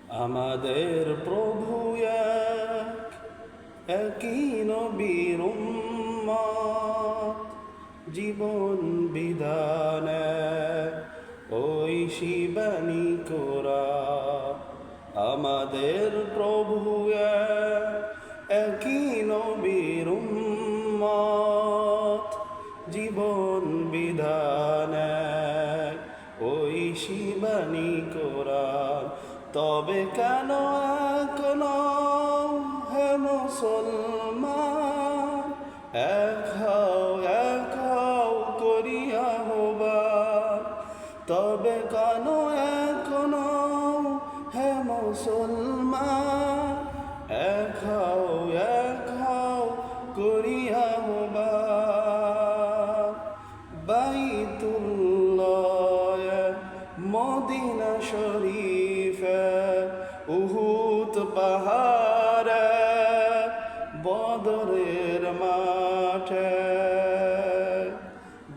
আমাদের প্রভু এক, একই নবীর উম্মত, জীবন বিধান এক, ওই শিবানী কোরআন। আমাদের প্রভু এক, একই নবীর উম্মত, জীবন বিধান এক, ওই শিবানী কোরআন। তবে কেন এখনো হে মুসলমান, এক হও করিয়া আহ্বান। তবে কেন এখনো হে মুসলমান, এক হও করিয়া আহ্বান। বাইতুল্লাহ মদিনা শরীফে, উহুদ পাহাড়ে, বদরের মাঠে।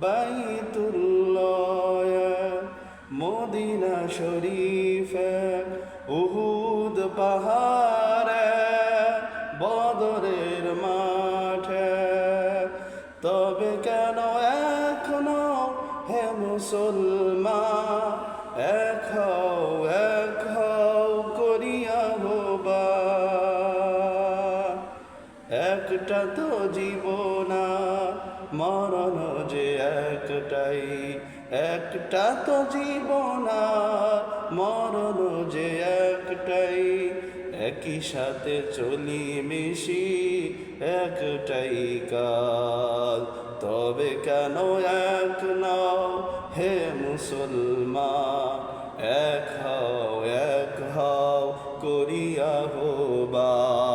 বাইতুল্লাহ মদিনা শরীফে, উহুদ পাহাড়ে, বদরের মাঠে। তবে কেন এখনো হে মুসলমান, এক হও করিয়া আহ্বান। একটা তো জীবন, মরণ যে একটাই। একটা তো জীবন, মরণ যে একটাই। একই সাথে চলি মিশি একটাই কাল। তবে কেন এক নও হে মুসলমান, এক হও করিয়া আহ্বান।